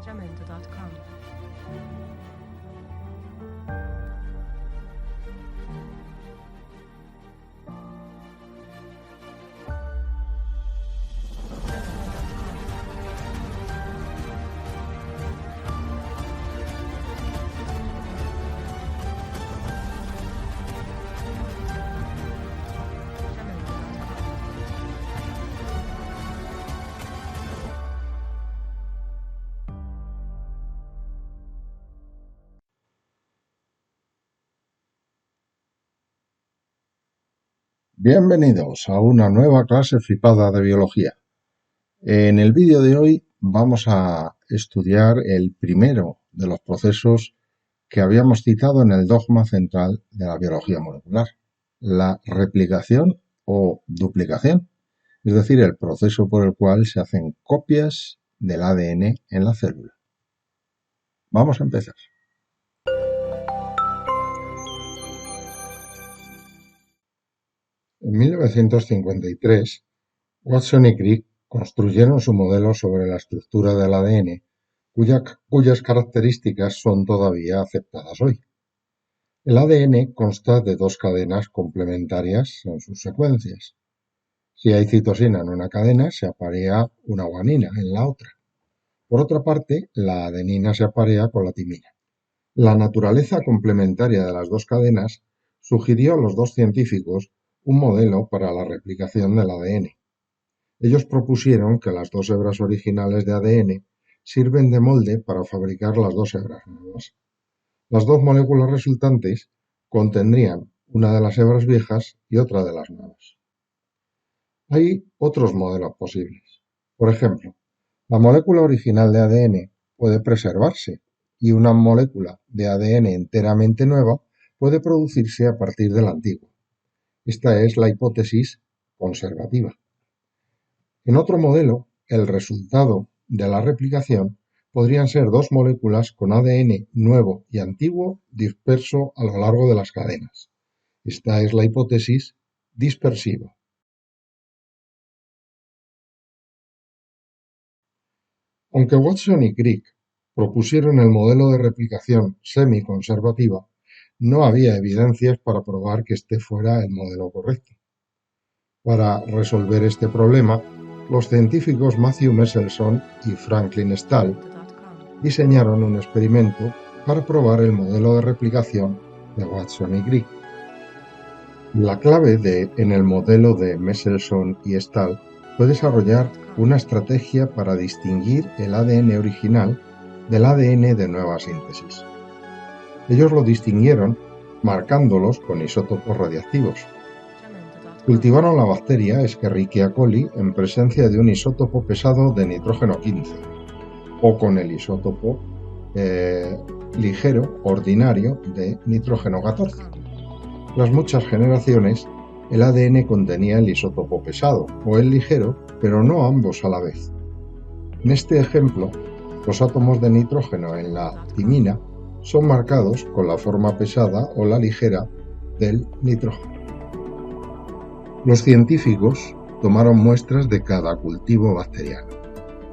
Jamendo.com. Bienvenidos a una nueva clase flipada de biología. En el vídeo de hoy vamos a estudiar el primero de los procesos que habíamos citado en el dogma central de la biología molecular, la replicación o duplicación, es decir, el proceso por el cual se hacen copias del ADN en la célula. Vamos a empezar. En 1953, Watson y Crick construyeron su modelo sobre la estructura del ADN, cuyas características son todavía aceptadas hoy. El ADN consta de dos cadenas complementarias en sus secuencias. Si hay citosina en una cadena, se aparea una guanina en la otra. Por otra parte, la adenina se aparea con la timina. La naturaleza complementaria de las dos cadenas sugirió a los dos científicos un modelo para la replicación del ADN. Ellos propusieron que las dos hebras originales de ADN sirven de molde para fabricar las dos hebras nuevas. Las dos moléculas resultantes contendrían una de las hebras viejas y otra de las nuevas. Hay otros modelos posibles. Por ejemplo, la molécula original de ADN puede preservarse y una molécula de ADN enteramente nueva puede producirse a partir de la antigua. Esta es la hipótesis conservativa. En otro modelo, el resultado de la replicación podrían ser dos moléculas con ADN nuevo y antiguo disperso a lo largo de las cadenas. Esta es la hipótesis dispersiva. Aunque Watson y Crick propusieron el modelo de replicación semi-conservativa, no había evidencias para probar que este fuera el modelo correcto. Para resolver este problema, los científicos Matthew Meselson y Franklin Stahl diseñaron un experimento para probar el modelo de replicación de Watson y Crick. La clave en el modelo de Meselson y Stahl fue desarrollar una estrategia para distinguir el ADN original del ADN de nueva síntesis. Ellos lo distinguieron marcándolos con isótopos radiactivos. Cultivaron la bacteria Escherichia coli en presencia de un isótopo pesado de nitrógeno 15 o con el isótopo ligero ordinario de nitrógeno 14. Tras muchas generaciones, el ADN contenía el isótopo pesado o el ligero, pero no ambos a la vez. En este ejemplo, los átomos de nitrógeno en la timina son marcados con la forma pesada o la ligera del nitrógeno. Los científicos tomaron muestras de cada cultivo bacteriano.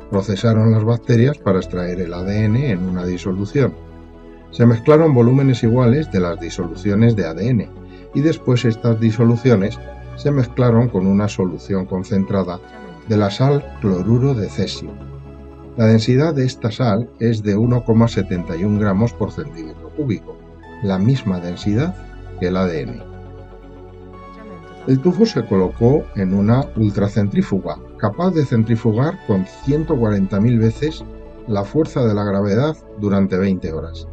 Procesaron las bacterias para extraer el ADN en una disolución. Se mezclaron volúmenes iguales de las disoluciones de ADN y después estas disoluciones se mezclaron con una solución concentrada de la sal cloruro de cesio. La densidad de esta sal es de 1,71 gramos por centímetro cúbico, la misma densidad que el ADN. El tufo se colocó en una ultracentrífuga, capaz de centrifugar con 140.000 veces la fuerza de la gravedad durante 20 horas.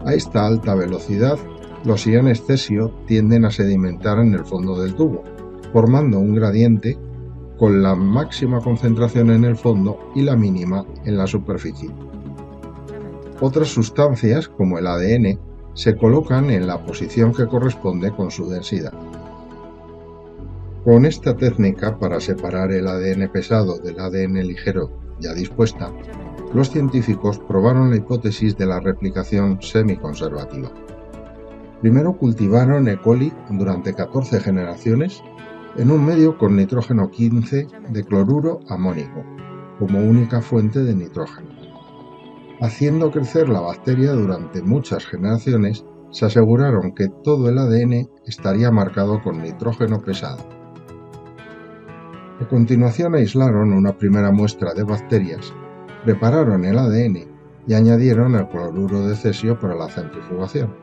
A esta alta velocidad, los iones cesio tienden a sedimentar en el fondo del tubo, formando un gradiente con la máxima concentración en el fondo y la mínima en la superficie. Otras sustancias, como el ADN, se colocan en la posición que corresponde con su densidad. Con esta técnica para separar el ADN pesado del ADN ligero ya dispuesta, los científicos probaron la hipótesis de la replicación semiconservativa. Primero cultivaron E. coli durante 14 generaciones en un medio con nitrógeno 15 de cloruro amónico como única fuente de nitrógeno. Haciendo crecer la bacteria durante muchas generaciones, se aseguraron que todo el ADN estaría marcado con nitrógeno pesado. A continuación aislaron una primera muestra de bacterias, prepararon el ADN y añadieron el cloruro de cesio para la centrifugación.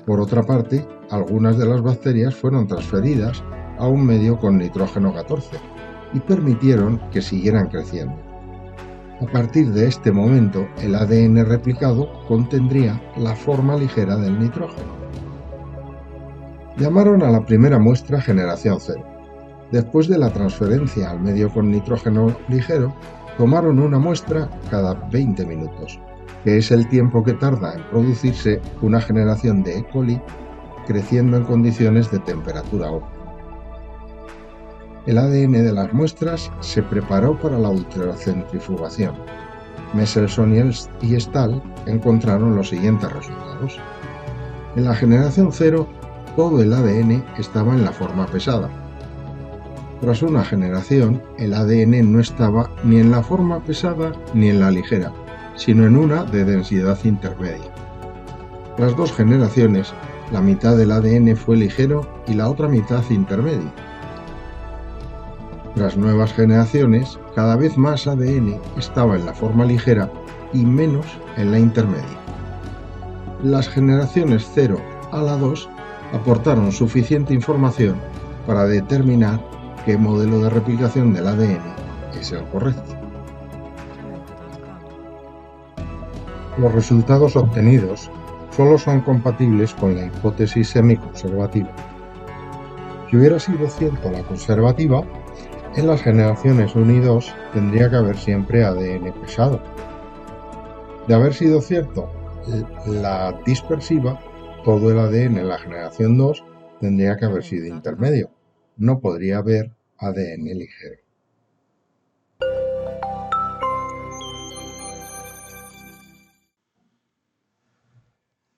Por otra parte, algunas de las bacterias fueron transferidas a un medio con nitrógeno 14 y permitieron que siguieran creciendo. A partir de este momento, el ADN replicado contendría la forma ligera del nitrógeno. Llamaron a la primera muestra generación 0. Después de la transferencia al medio con nitrógeno ligero, tomaron una muestra cada 20 minutos, que es el tiempo que tarda en producirse una generación de E. coli creciendo en condiciones de temperatura óptima. El ADN de las muestras se preparó para la ultracentrifugación. Michelson y Stahl encontraron los siguientes resultados. En la generación 0, todo el ADN estaba en la forma pesada. Tras una generación, el ADN no estaba ni en la forma pesada ni en la ligera, sino en una de densidad intermedia. Tras 2 generaciones, la mitad del ADN fue ligero y la otra mitad intermedio. Tras nuevas generaciones, cada vez más ADN estaba en la forma ligera y menos en la intermedia. Las generaciones 0 a la 2 aportaron suficiente información para determinar qué modelo de replicación del ADN es el correcto. Los resultados obtenidos solo son compatibles con la hipótesis semiconservativa. Si hubiera sido cierta la conservativa, en las generaciones 1 y 2 tendría que haber siempre ADN pesado. De haber sido cierto la dispersiva, todo el ADN en la generación 2 tendría que haber sido intermedio. No podría haber ADN ligero.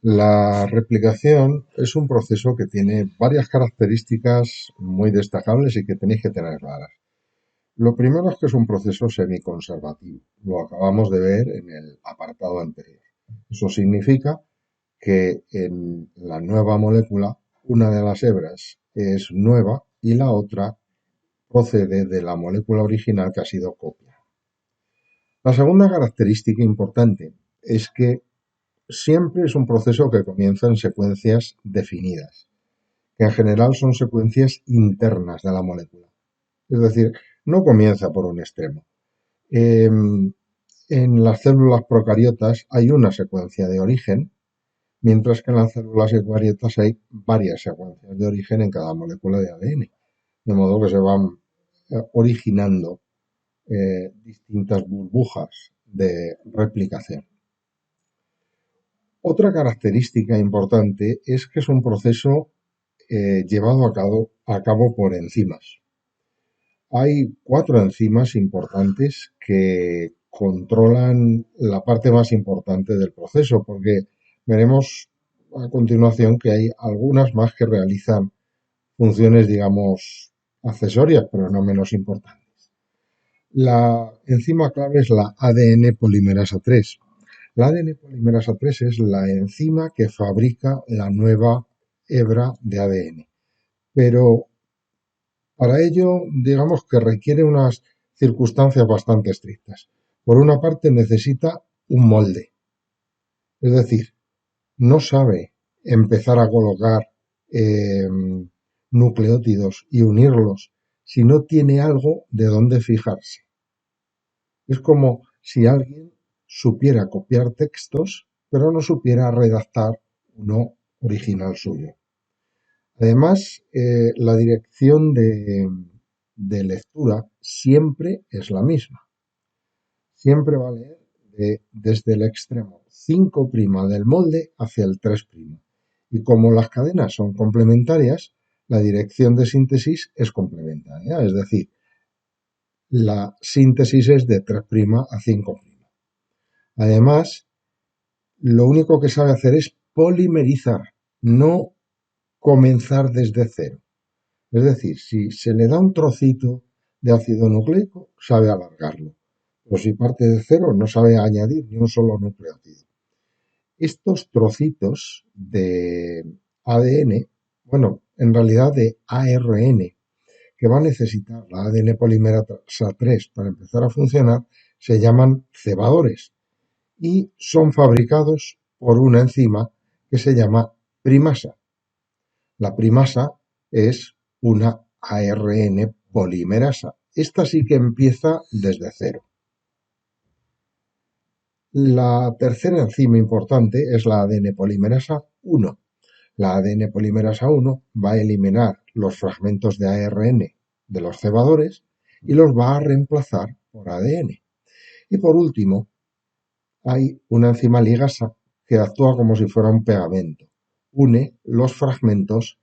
La replicación es un proceso que tiene varias características muy destacables y que tenéis que tener claras. Lo primero es que es un proceso semiconservativo. Lo acabamos de ver en el apartado anterior. Eso significa que en la nueva molécula una de las hebras es nueva y la otra procede de la molécula original que ha sido copia. La segunda característica importante es que siempre es un proceso que comienza en secuencias definidas, que en general son secuencias internas de la molécula. Es decir, no comienza por un extremo. En las células procariotas hay una secuencia de origen, mientras que en las células eucariotas hay varias secuencias de origen en cada molécula de ADN, de modo que se van originando distintas burbujas de replicación. Otra característica importante es que es un proceso llevado a cabo por enzimas. Hay 4 enzimas importantes que controlan la parte más importante del proceso, porque veremos a continuación que hay algunas más que realizan funciones, digamos, accesorias, pero no menos importantes. La enzima clave es la ADN polimerasa 3. La ADN polimerasa 3 es la enzima que fabrica la nueva hebra de ADN, pero para ello, digamos que requiere unas circunstancias bastante estrictas. Por una parte, necesita un molde, es decir, no sabe empezar a colocar nucleótidos y unirlos si no tiene algo de donde fijarse. Es como si alguien supiera copiar textos, pero no supiera redactar uno original suyo. Además, la dirección de lectura siempre es la misma. Siempre va a leer desde el extremo 5' del molde hacia el 3'. Y como las cadenas son complementarias, la dirección de síntesis es complementaria, es decir, la síntesis es de 3' a 5'. Además, lo único que sabe hacer es polimerizar, no comenzar desde cero. Es decir, si se le da un trocito de ácido nucleico, sabe alargarlo. Pues si parte de cero, no sabe añadir ni un solo nucleótido. Estos trocitos de ADN, bueno, en realidad de ARN, que va a necesitar la ADN polimerasa 3 para empezar a funcionar, se llaman cebadores y son fabricados por una enzima que se llama primasa. La primasa es una ARN polimerasa. Esta sí que empieza desde cero. La tercera enzima importante es la ADN polimerasa 1. La ADN polimerasa 1 va a eliminar los fragmentos de ARN de los cebadores y los va a reemplazar por ADN. Y por último, hay una enzima ligasa que actúa como si fuera un pegamento. Une los fragmentos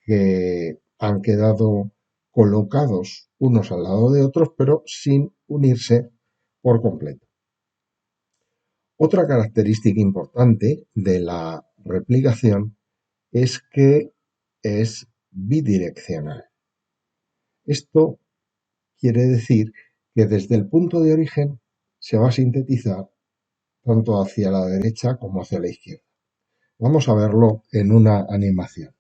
que han quedado colocados unos al lado de otros, pero sin unirse por completo. Otra característica importante de la replicación es que es bidireccional. Esto quiere decir que desde el punto de origen se va a sintetizar tanto hacia la derecha como hacia la izquierda. Vamos a verlo en una animación.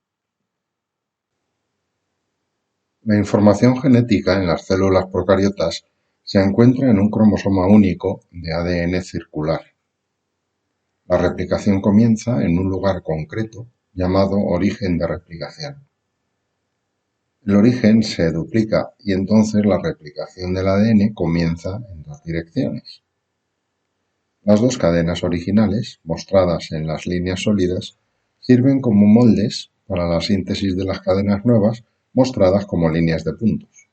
La información genética en las células procariotas se encuentra en un cromosoma único de ADN circular. La replicación comienza en un lugar concreto llamado origen de replicación. El origen se duplica y entonces la replicación del ADN comienza en dos direcciones. Las dos cadenas originales, mostradas en las líneas sólidas, sirven como moldes para la síntesis de las cadenas nuevas, mostradas como líneas de puntos.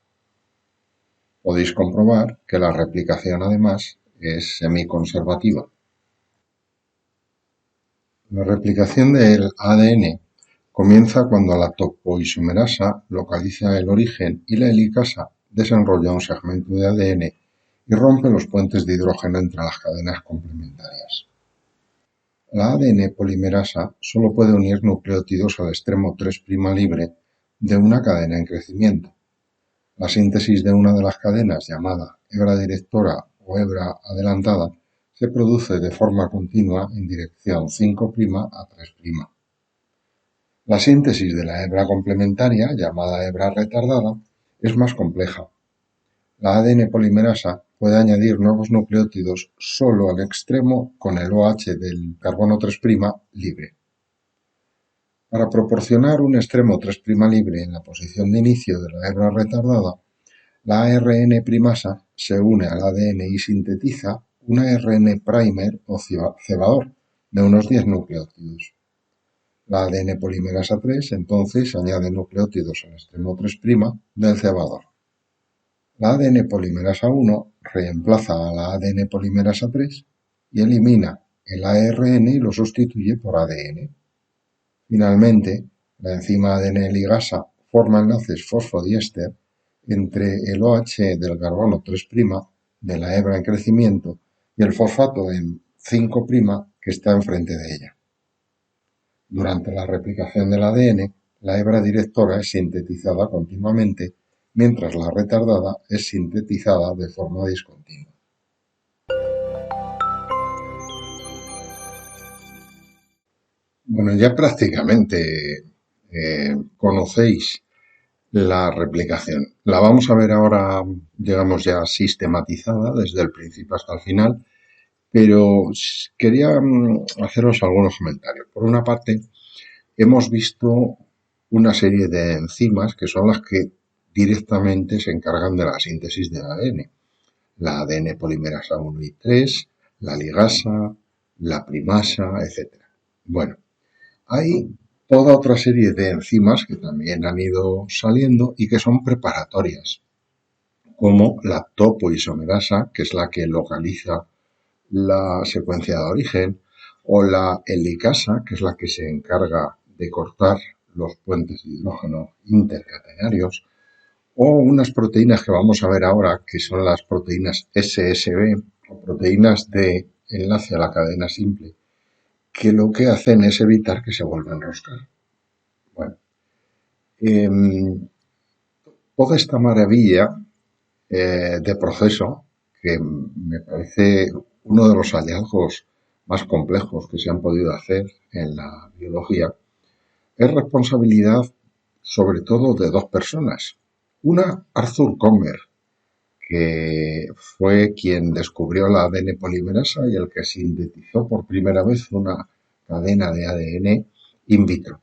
Podéis comprobar que la replicación además es semiconservativa. La replicación del ADN comienza cuando la topoisomerasa localiza el origen y la helicasa desenrolla un segmento de ADN y rompe los puentes de hidrógeno entre las cadenas complementarias. La ADN polimerasa solo puede unir nucleótidos al extremo 3' libre de una cadena en crecimiento. La síntesis de una de las cadenas, llamada hebra directora o hebra adelantada, se produce de forma continua en dirección 5' a 3'. La síntesis de la hebra complementaria, llamada hebra retardada, es más compleja. La ADN polimerasa puede añadir nuevos nucleótidos solo al extremo con el OH del carbono 3' libre. Para proporcionar un extremo 3' libre en la posición de inicio de la hebra retardada, la ARN primasa se une al ADN y sintetiza un ARN primer o cebador de unos 10 nucleótidos. La ADN polimerasa 3 entonces añade nucleótidos al extremo 3' del cebador. La ADN polimerasa 1 reemplaza a la ADN polimerasa 3 y elimina el ARN y lo sustituye por ADN. Finalmente, la enzima ADN ligasa forma enlaces fosfodiéster entre el OH del carbono 3' de la hebra en crecimiento y el fosfato en 5' que está enfrente de ella. Durante la replicación del ADN, la hebra directora es sintetizada continuamente, mientras la retardada es sintetizada de forma discontinua. Bueno, ya prácticamente conocéis la replicación. La vamos a ver ahora, digamos, ya sistematizada desde el principio hasta el final, pero quería haceros algunos comentarios. Por una parte, hemos visto una serie de enzimas que son las que directamente se encargan de la síntesis del ADN. La ADN polimerasa 1 y 3, la ligasa, la primasa, etc. Bueno, hay toda otra serie de enzimas que también han ido saliendo y que son preparatorias, como la topoisomerasa, que es la que localiza la secuencia de origen, o la helicasa, que es la que se encarga de cortar los puentes de hidrógeno intercatenarios, o unas proteínas que vamos a ver ahora, que son las proteínas SSB, o proteínas de enlace a la cadena simple, que lo que hacen es evitar que se vuelva a enroscar. Bueno, toda esta maravilla de proceso que me parece uno de los hallazgos más complejos que se han podido hacer en la biología, es responsabilidad sobre todo de dos personas. Una, Arthur Kommer, que fue quien descubrió la ADN polimerasa y el que sintetizó por primera vez una cadena de ADN in vitro.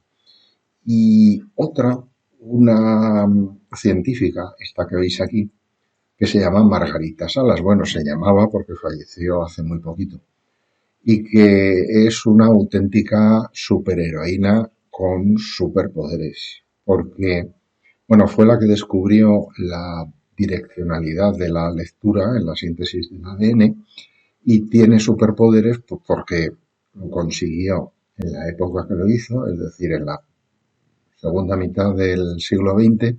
Y otra, una científica, esta que veis aquí, que se llama Margarita Salas. Bueno, se llamaba porque falleció hace muy poquito. Y que es una auténtica superheroína con superpoderes. Porque, bueno, fue la que descubrió la direccionalidad de la lectura en la síntesis del ADN y tiene superpoderes pues, porque lo consiguió en la época que lo hizo, es decir, en la segunda mitad del siglo XX,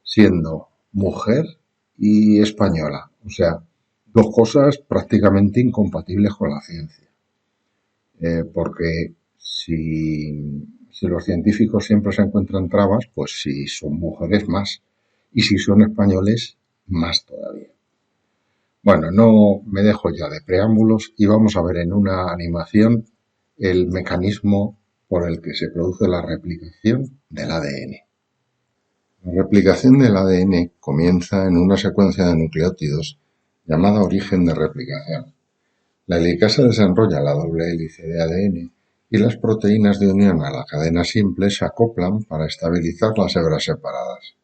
siendo mujer y española. O sea, dos cosas prácticamente incompatibles con la ciencia. Porque si los científicos siempre se encuentran trabas, pues si son mujeres más. Y si son españoles, más todavía. Bueno, no me dejo ya de preámbulos y vamos a ver en una animación el mecanismo por el que se produce la replicación del ADN. La replicación del ADN comienza en una secuencia de nucleótidos llamada origen de replicación. La helicasa desenrolla la doble hélice de ADN y las proteínas de unión a la cadena simple se acoplan para estabilizar las hebras separadas.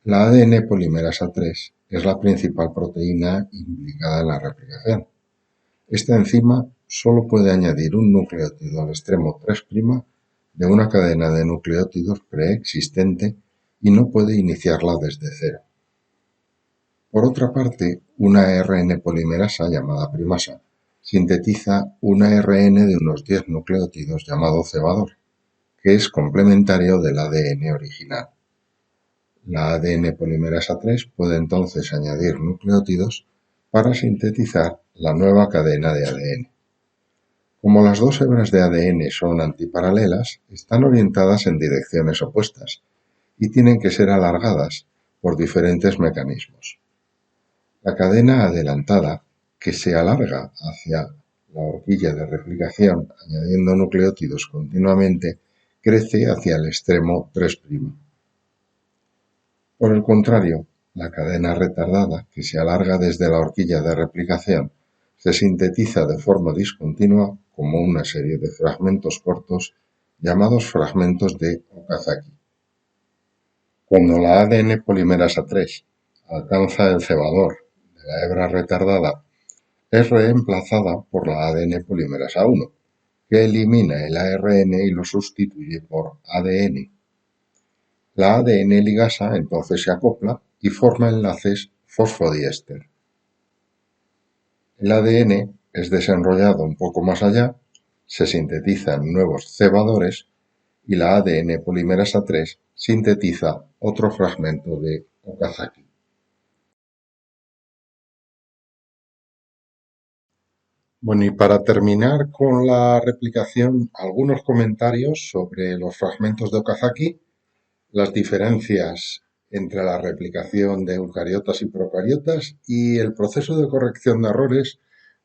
La ADN polimerasa 3 es la principal proteína implicada en la replicación. Esta enzima solo puede añadir un nucleótido al extremo 3' de una cadena de nucleótidos preexistente y no puede iniciarla desde cero. Por otra parte, una ARN polimerasa llamada primasa sintetiza un ARN de unos 10 nucleótidos llamado cebador, que es complementario del ADN original. La ADN polimerasa 3 puede entonces añadir nucleótidos para sintetizar la nueva cadena de ADN. Como las dos hebras de ADN son antiparalelas, están orientadas en direcciones opuestas y tienen que ser alargadas por diferentes mecanismos. La cadena adelantada, que se alarga hacia la horquilla de replicación añadiendo nucleótidos continuamente, crece hacia el extremo 3'. Por el contrario, la cadena retardada, que se alarga desde la horquilla de replicación, se sintetiza de forma discontinua como una serie de fragmentos cortos llamados fragmentos de Okazaki. Cuando la ADN polimerasa 3 alcanza el cebador de la hebra retardada, es reemplazada por la ADN polimerasa 1, que elimina el ARN y lo sustituye por ADN. La ADN ligasa entonces se acopla y forma enlaces fosfodiéster. El ADN es desenrollado un poco más allá, se sintetizan nuevos cebadores y la ADN polimerasa 3 sintetiza otro fragmento de Okazaki. Bueno, y para terminar con la replicación, algunos comentarios sobre los fragmentos de Okazaki, las diferencias entre la replicación de eucariotas y procariotas y el proceso de corrección de errores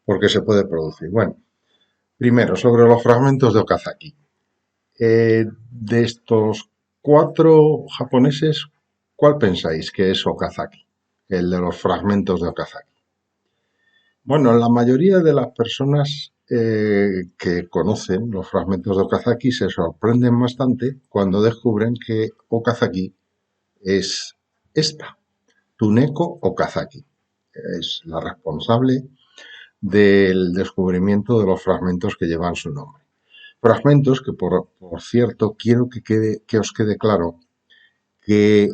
porque se puede producir. Bueno, primero, sobre los fragmentos de Okazaki. De estos 4 japoneses, ¿cuál pensáis que es Okazaki? El de los fragmentos de Okazaki. Bueno, la mayoría de las personas que conocen los fragmentos de Okazaki se sorprenden bastante cuando descubren que Okazaki es esta, Tuneko Okazaki. Es la responsable del descubrimiento de los fragmentos que llevan su nombre. Fragmentos que, por cierto, quiero que os quede claro que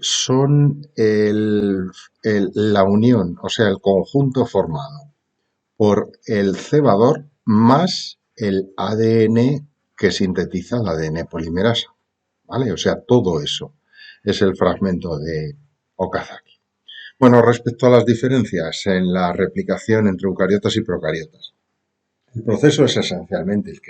son la unión, o sea, el conjunto formado por el cebador más el ADN que sintetiza el ADN polimerasa, ¿vale? O sea, todo eso es el fragmento de Okazaki. Bueno, respecto a las diferencias en la replicación entre eucariotas y procariotas, el proceso es esencialmente el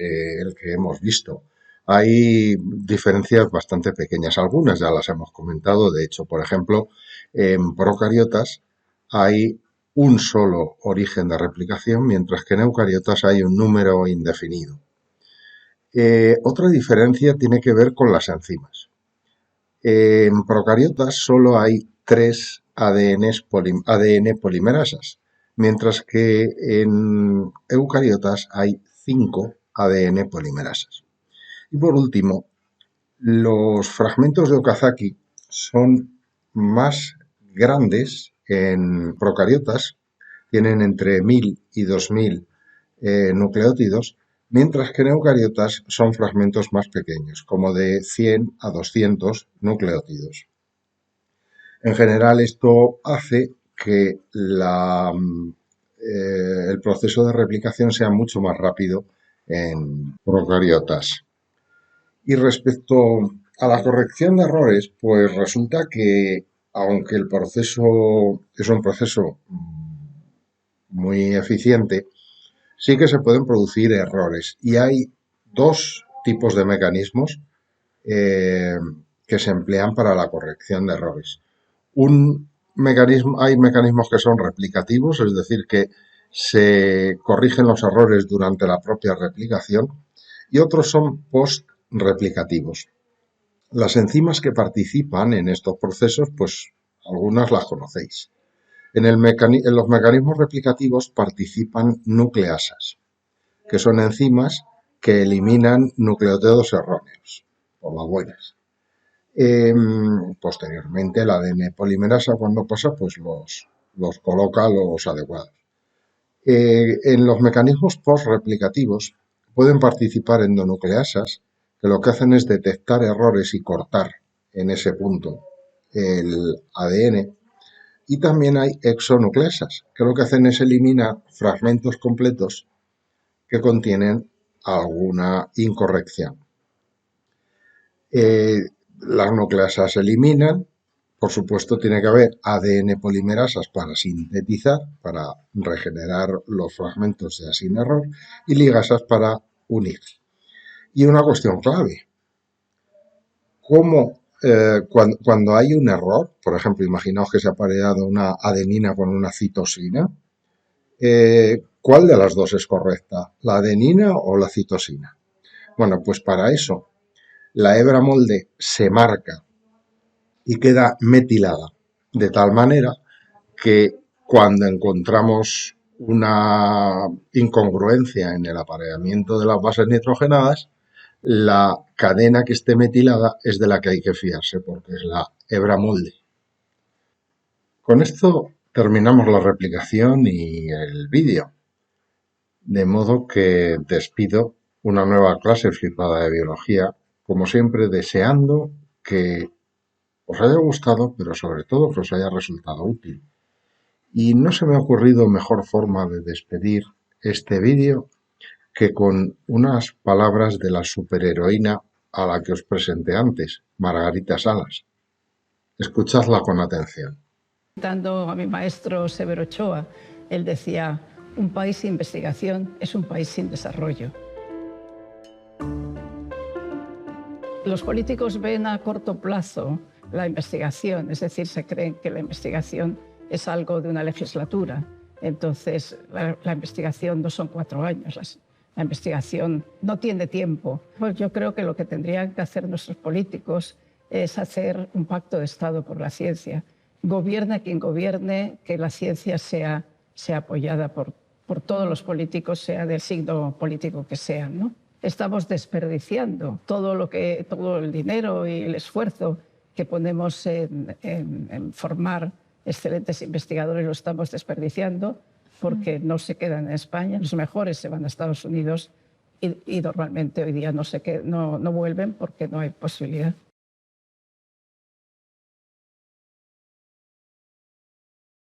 que hemos visto. Hay diferencias bastante pequeñas, algunas ya las hemos comentado, de hecho, por ejemplo, en procariotas hay un solo origen de replicación, mientras que en eucariotas hay un número indefinido. Otra diferencia tiene que ver con las enzimas. En procariotas solo hay 3 ADN polimerasas, mientras que en eucariotas hay 5 ADN polimerasas. Y por último, los fragmentos de Okazaki son más grandes en procariotas, tienen entre 1000 y 2000 nucleótidos, mientras que en eucariotas son fragmentos más pequeños, como de 100 a 200 nucleótidos. En general, esto hace que el proceso de replicación sea mucho más rápido en procariotas. Y respecto a la corrección de errores, pues resulta que aunque el proceso es un proceso muy eficiente, sí que se pueden producir errores. Y hay dos tipos de mecanismos que se emplean para la corrección de errores. Hay mecanismos que son replicativos, es decir, que se corrigen los errores durante la propia replicación, y otros son post-replicativos. Las enzimas que participan en estos procesos, pues algunas las conocéis. En los mecanismos replicativos participan nucleasas, que son enzimas que eliminan nucleótidos erróneos, por las buenas. Posteriormente, el ADN polimerasa, cuando pasa, pues los coloca a los adecuados. En los mecanismos post-replicativos pueden participar endonucleasas, que lo que hacen es detectar errores y cortar en ese punto el ADN. Y también hay exonucleasas, que lo que hacen es eliminar fragmentos completos que contienen alguna incorrección. Las nucleasas se eliminan, por supuesto tiene que haber ADN polimerasas para sintetizar, para regenerar los fragmentos ya sin error, y ligasas para unir. Y una cuestión clave, ¿cómo cuando hay un error, por ejemplo, imaginaos que se ha apareado una adenina con una citosina, ¿cuál de las dos es correcta? ¿La adenina o la citosina? Bueno, pues para eso la hebra molde se marca y queda metilada, de tal manera que cuando encontramos una incongruencia en el apareamiento de las bases nitrogenadas, la cadena que esté metilada es de la que hay que fiarse, porque es la hebra molde. Con esto terminamos la replicación y el vídeo, de modo que despido una nueva clase flipada de biología, como siempre deseando que os haya gustado, pero sobre todo que os haya resultado útil. Y no se me ha ocurrido mejor forma de despedir este vídeo que con unas palabras de la superheroína a la que os presenté antes, Margarita Salas. Escuchadla con atención. Citando a mi maestro Severo Ochoa, él decía, un país sin investigación es un país sin desarrollo. Los políticos ven a corto plazo la investigación, es decir, se creen que la investigación es algo de una legislatura. Entonces, la investigación no son 4 años, la investigación no tiene tiempo. Pues yo creo que lo que tendrían que hacer nuestros políticos es hacer un pacto de Estado por la ciencia. Gobierne quien gobierne, que la ciencia sea apoyada por todos los políticos, sea del signo político que sean, ¿no? Estamos desperdiciando todo el dinero y el esfuerzo que ponemos en formar excelentes investigadores, lo estamos desperdiciando porque no se quedan en España, los mejores se van a Estados Unidos y normalmente hoy día no vuelven porque no hay posibilidad.